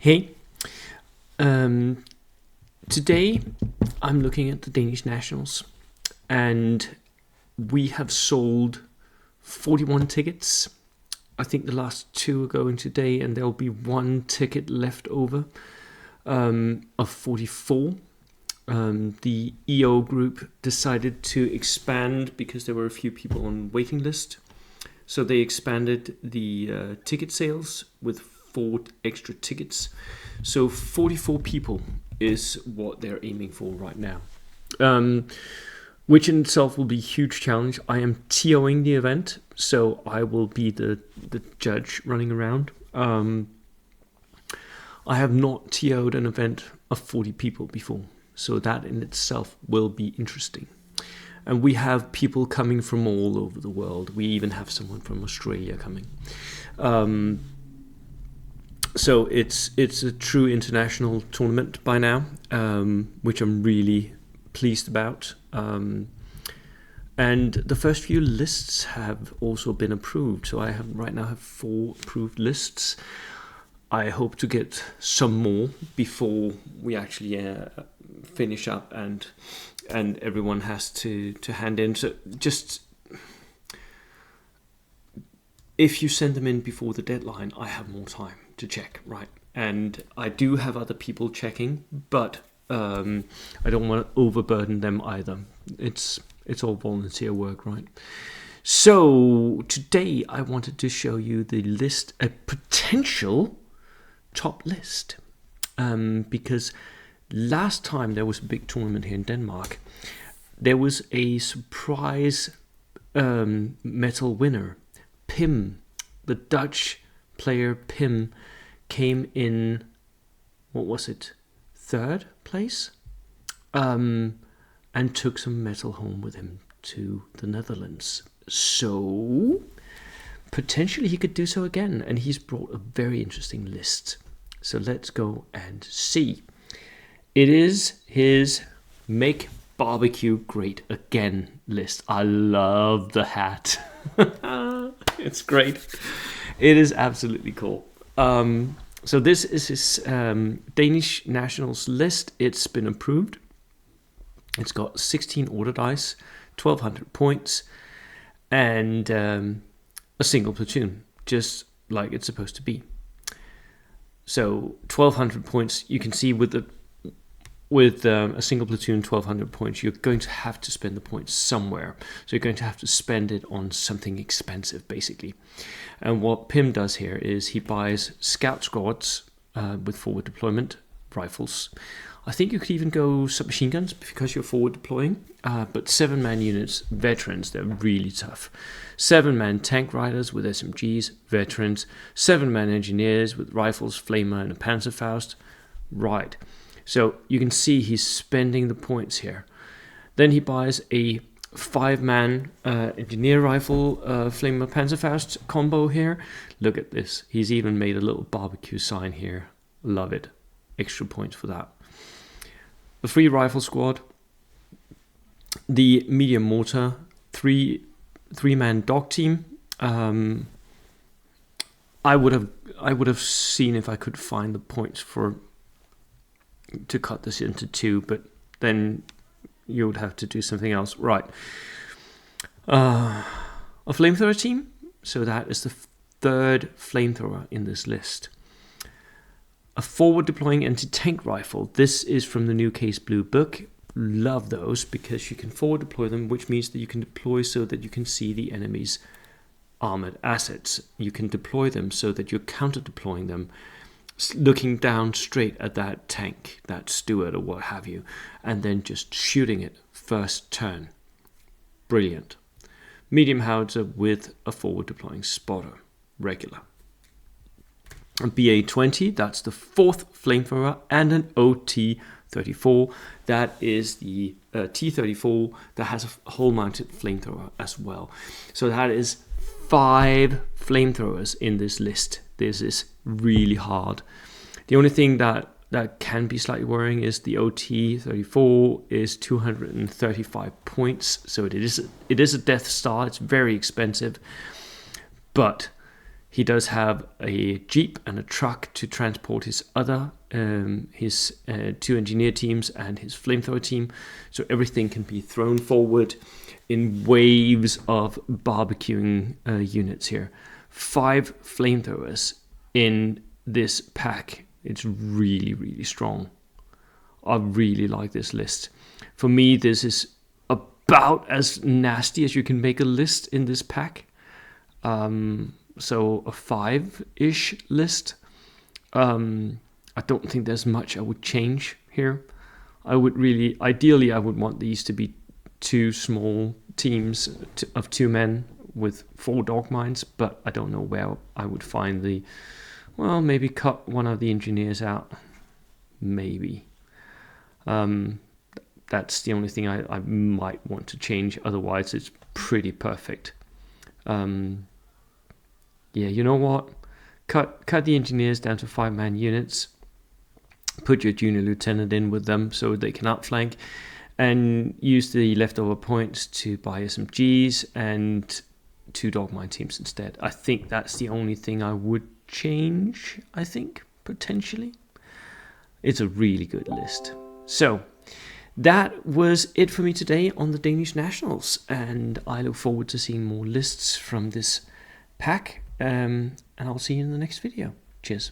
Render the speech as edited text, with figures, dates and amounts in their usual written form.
Hey, um, today I'm looking at the Danish nationals, and we have sold 41 tickets. I think the last two are going today, and there'll be one ticket left over of 44. The EO group decided to expand because there were a few people on waiting list. So they expanded the ticket sales with 4 extra tickets. So 44 people is what they're aiming for right now, which in itself will be a huge challenge. I am TOing the event, so I will be the judge running around. I have not TO'd an event of 40 people before, so that in itself will be interesting. And we have people coming from all over the world. We even have someone from Australia coming. So it's a true international tournament by now, which I'm really pleased about. And the first few lists have also been approved. So I right now have 4 approved lists. I hope to get some more before we actually finish up and everyone has to hand in. So just if you send them in before the deadline, I have more time to check, right? And I do have other people checking, but I don't want to overburden them either. It's all volunteer work, right? So today I wanted to show you the list, a potential top list, because last time there was a big tournament here in Denmark, there was a surprise medal winner. Pim, the Dutch player Pim, came in, what was it, 3rd place, and took some metal home with him to the Netherlands. So potentially he could do so again, and he's brought a very interesting list. So let's go and see. It is his Make Barbecue Great Again list. I love the hat. It's great. It is absolutely cool. So this is his Danish nationals list. It's been approved. It's got 16 order dice, 1,200 points, and a single platoon, just like it's supposed to be. So 1,200 points. You can see with a single platoon, 1,200 points, you're going to have to spend the points somewhere. So you're going to have to spend it on something expensive, basically. And what Pim does here is he buys scout squads with forward deployment, rifles. I think you could even go submachine guns because you're forward deploying. But 7-man units, veterans, they're really tough. 7-man tank riders with SMGs, veterans. 7-man engineers with rifles, flamer, and a Panzerfaust. Right. So you can see he's spending the points here. Then he buys a 5-man engineer rifle, flamer, Panzerfaust combo here. Look at this. He's even made a little barbecue sign here. Love it. Extra points for that. The free rifle squad. The medium mortar. 3-man dog team. I would have seen if I could find the points to cut this into 2, but then you would have to do something else. Right. A flamethrower team. So that is the 3rd flamethrower in this list. A forward deploying anti-tank rifle. This is from the new Case Blue book. Love those because you can forward deploy them, which means that you can deploy so that you can see the enemy's armored assets. You can deploy them so that you're counter deploying them, looking down straight at that tank, that Stuart or what have you, and then just shooting it first turn. Brilliant. Medium howitzer with a forward deploying spotter, regular. A BA-20, that's the 4th flamethrower, and an OT-34, that is the T-34 that has a hole mounted flamethrower as well. So that is 5 flamethrowers in this list. This is really hard. The only thing that can be slightly worrying is the OT-34 is 235 points. So it is a Death Star. It's very expensive. But He does have a jeep and a truck to transport his other, his 2 engineer teams and his flamethrower team. So everything can be thrown forward in waves of barbecuing units here. 5 flamethrowers in this pack. It's really, really strong. I really like this list. For me, this is about as nasty as you can make a list in this pack. So a 5-ish list. I don't think there's much I would change here. Ideally, I would want these to be 2 small teams of 2 men with 4 dog mines, but I don't know where I would find maybe cut one of the engineers out. Maybe. That's the only thing I might want to change. Otherwise, it's pretty perfect. Yeah, you know what? Cut the engineers down to 5-man units. Put your junior lieutenant in with them so they can outflank, and use the leftover points to buy SMGs and 2 dog mine teams instead. I think that's the only thing I would change. I think potentially. It's a really good list. So that was it for me today on the Danish Nationals, and I look forward to seeing more lists from this pack, and I'll see you in the next video. Cheers.